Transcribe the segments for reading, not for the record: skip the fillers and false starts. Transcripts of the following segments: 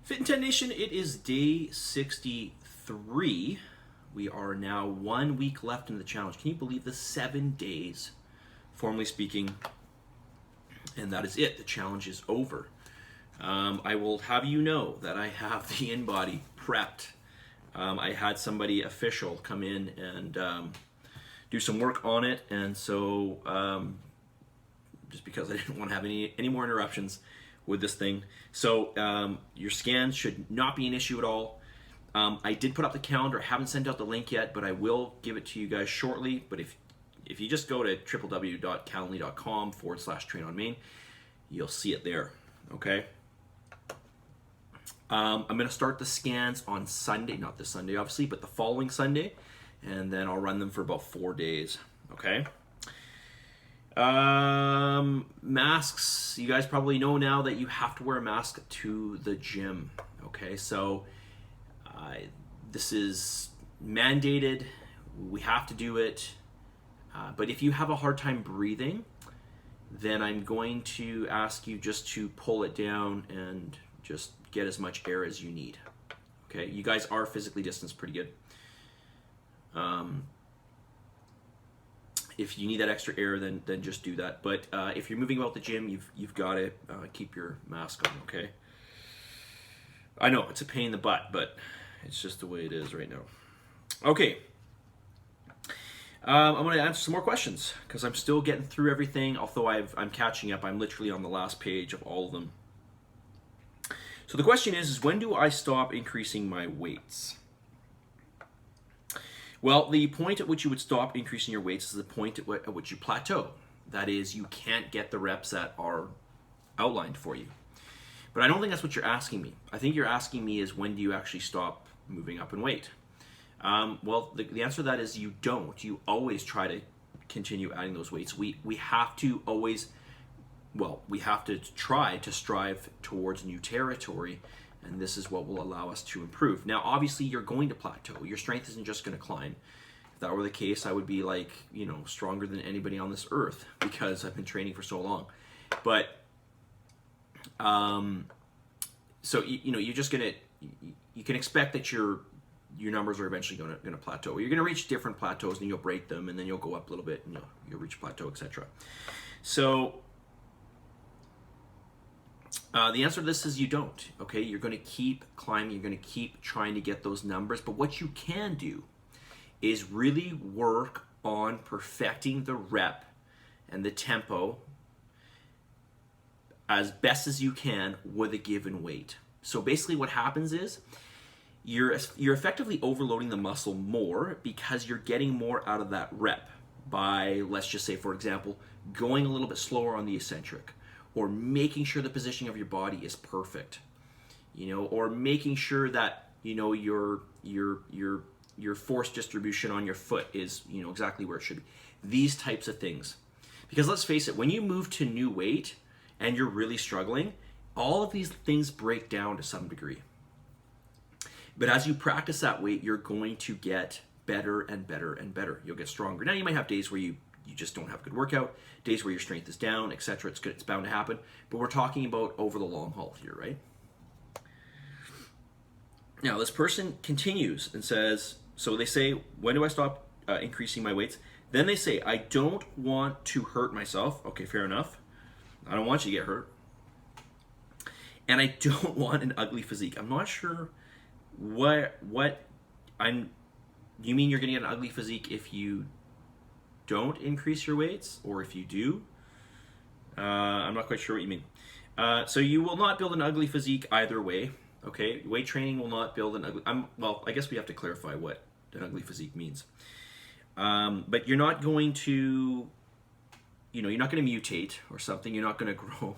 Fit and Ten Nation, it is day 63. We are now 1 week left in the challenge. Can you believe this? 7 days, formally speaking, and that is it. The challenge is over. I will have you know that I have the InBody prepped. I had somebody official come in and do some work on it, and so just because I didn't want to have any more interruptions with this thing. So your scans should not be an issue at all. I did put up the calendar. I haven't sent out the link yet, but I will give it to you guys shortly. But if you just go to www.calendly.com/trainonmain, you'll see it there. Okay. I'm going to start the scans on Sunday, not this Sunday obviously, but the following Sunday, and then I'll run them for about 4 days. Okay. Masks, you guys probably know now that you have to wear a mask to the gym. Okay, so this is mandated. We have to do it. But if you have a hard time breathing, then I'm going to ask you just to pull it down and just get as much air as you need. Okay, you guys are physically distanced pretty good. If you need that extra air, then just do that. But if you're moving about the gym, you've got to keep your mask on. Okay. I know it's a pain in the butt, but it's just the way it is right now. Okay. I'm going to answer some more questions because I'm still getting through everything. Although I'm catching up. I'm literally on the last page of all of them. So the question is when do I stop increasing my weights? Well, the point at which you would stop increasing your weights is the point at which you plateau. That is, you can't get the reps that are outlined for you. But I don't think that's what you're asking me. I think you're asking me is when do you actually stop moving up in weight? Well, the answer to that is you don't. You always try to continue adding those weights. We have to always, we have to try to strive towards new territory. And this is what will allow us to improve. Now, obviously, you're going to plateau. Your strength isn't just going to climb. If that were the case, I would be like, stronger than anybody on this earth because I've been training for so long. But, so you're just gonna, you can expect that your numbers are eventually going to plateau. You're going to reach different plateaus, and you'll break them, and then you'll go up a little bit, and you'll reach a plateau, etc. So. The answer to this is you don't, okay? You're going to keep climbing, you're going to keep trying to get those numbers, but what you can do is really work on perfecting the rep and the tempo as best as you can with a given weight. So basically what happens is you're effectively overloading the muscle more because you're getting more out of that rep by, let's just say, for example, going a little bit slower on the eccentric, or making sure the positioning of your body is perfect, or making sure that your force distribution on your foot is exactly where it should be. These types of things, because let's face it, when you move to new weight and you're really struggling, all of these things break down to some degree. But as you practice that weight, you're going to get better and better and better. You'll get stronger. Now you might have days where you just don't have a good workout, days where your strength is down, etc. It's bound to happen. But we're talking about over the long haul here, right? Now, this person continues and says, so they say, when do I stop increasing my weights? Then they say, I don't want to hurt myself. Okay, fair enough. I don't want you to get hurt. And I don't want an ugly physique. I'm not sure what you mean you're going to get an ugly physique if you don't increase your weights, or if you do. I'm not quite sure what you mean. So you will not build an ugly physique either way. Okay, weight training will not build an ugly. I guess we have to clarify what an ugly physique means. But you're not going to, you're not going to mutate or something. You're not going to grow,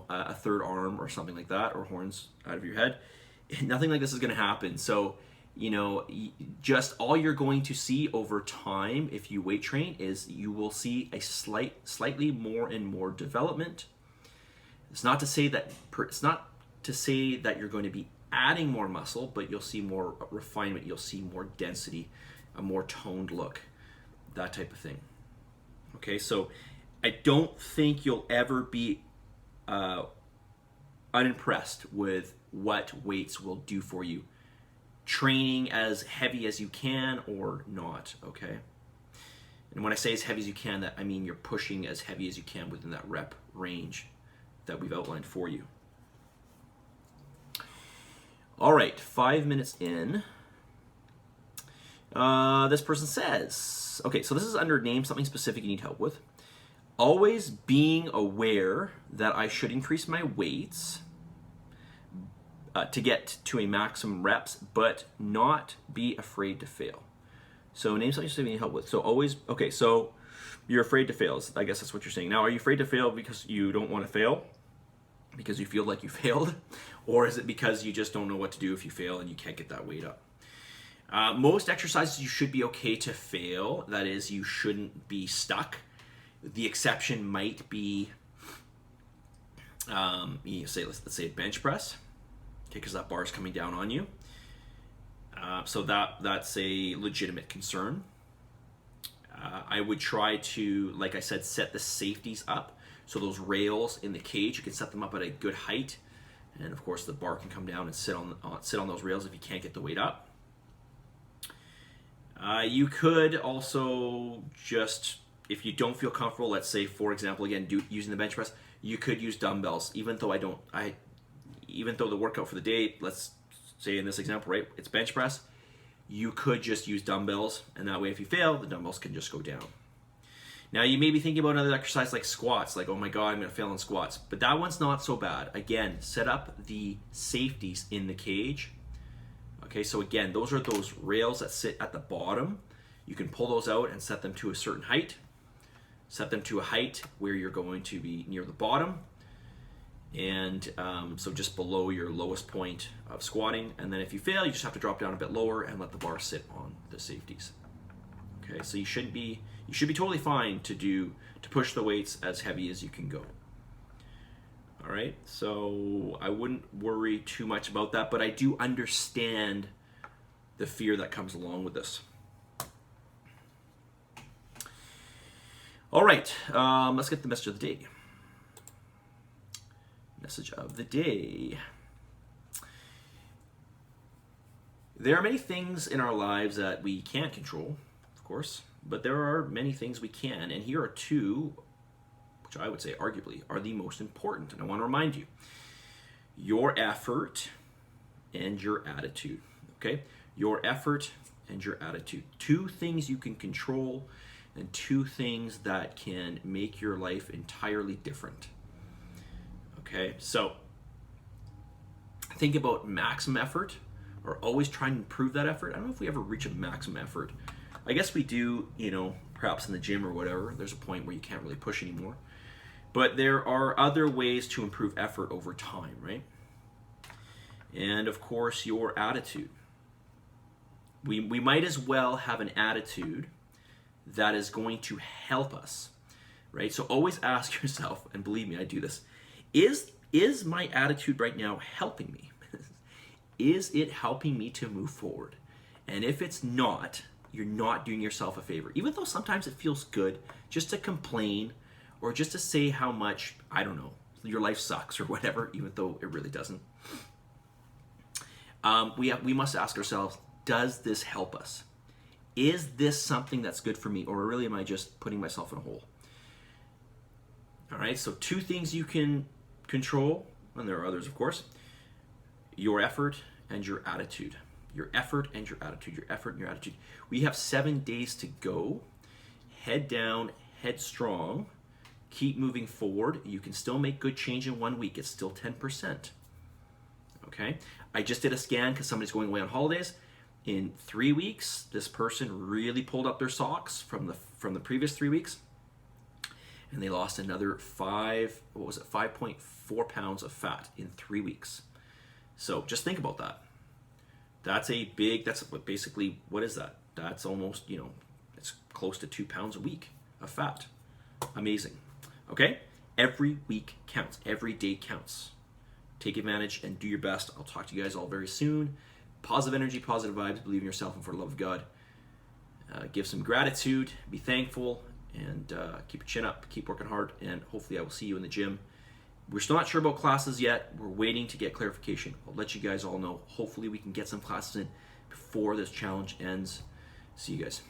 a third arm or something like that, or horns out of your head. Nothing like this is going to happen. So. Just all you're going to see over time if you weight train is you will see a slightly more and more development. It's not to say that you're going to be adding more muscle, but you'll see more refinement, you'll see more density, a more toned look, that type of thing. Okay, so I don't think you'll ever be unimpressed with what weights will do for you. Training as heavy as you can or not, okay? And when I say as heavy as you can, that I mean you're pushing as heavy as you can within that rep range that we've outlined for you. All right, 5 minutes in. This person says, okay, so this is under name something specific you need help with. Always being aware that I should increase my weights to get to a maximum reps, but not be afraid to fail. So name something specific you need help with. So always, okay, so you're afraid to fail. I guess that's what you're saying. Now, are you afraid to fail because you don't want to fail? Because you feel like you failed? Or is it because you just don't know what to do if you fail and you can't get that weight up? Most exercises you should be okay to fail. That is, you shouldn't be stuck. The exception might be, let's say a bench press, okay, because that bar is coming down on you. So that's a legitimate concern. I would try to, like I said, set the safeties up. So those rails in the cage, you can set them up at a good height, and of course the bar can come down and sit on those rails if you can't get the weight up. You could also just, if you don't feel comfortable, let's say for example again using the bench press, you could use dumbbells. Even though the workout for the day, let's say in this example, right, it's bench press, you could just use dumbbells, and that way if you fail, the dumbbells can just go down. Now you may be thinking about another exercise like squats, like, oh my god, I'm going to fail in squats. But that one's not so bad. Again, set up the safeties in the cage. Okay, so again, those are those rails that sit at the bottom. You can pull those out and set them to a certain height. Set them to a height where you're going to be near the bottom. And so just below your lowest point of squatting. And then if you fail, you just have to drop down a bit lower and let the bar sit on the safeties. Okay, so you should be totally fine to push the weights as heavy as you can go. All right, so I wouldn't worry too much about that, but I do understand the fear that comes along with this. All right, let's get the message of the day. Message of the day. There are many things in our lives that we can't control, of course, but there are many things we can, and here are two, which I would say arguably are the most important. And I want to remind you, your effort and your attitude, okay? Your effort and your attitude. Two things you can control and two things that can make your life entirely different. Okay, so think about maximum effort, or always trying to improve that effort. I don't know if we ever reach a maximum effort. I guess we do, perhaps in the gym or whatever. There's a point where you can't really push anymore. But there are other ways to improve effort over time, right? And of course, your attitude. We might as well have an attitude that is going to help us, right? So always ask yourself, and believe me, I do this, is my attitude right now helping me? Is it helping me to move forward? And if it's not, you're not doing yourself a favor. Even though sometimes it feels good just to complain or just to say how much, I don't know, your life sucks or whatever, even though it really doesn't. We must ask ourselves, does this help us? Is this something that's good for me, or really am I just putting myself in a hole? All right, so two things you can control, and there are others, of course: your effort and your attitude. Your effort and your attitude. Your effort and your attitude. We have 7 days to go. Head down, head strong. Keep moving forward. You can still make good change in 1 week. It's still 10%. Okay? I just did a scan because somebody's going away on holidays. In 3 weeks, this person really pulled up their socks from the previous 3 weeks. And they lost another 5.4 pounds of fat in 3 weeks. So just think about that. That's basically, what is that? That's almost, it's close to 2 pounds a week of fat. Amazing. Okay? Every week counts. Every day counts. Take advantage and do your best. I'll talk to you guys all very soon. Positive energy, positive vibes. Believe in yourself and for the love of God. Give some gratitude. Be thankful. And keep your chin up. Keep working hard. And hopefully I will see you in the gym We're still not sure about classes yet. We're waiting to get clarification. I'll let you guys all know. Hopefully we can get some classes in before this challenge ends. See you guys.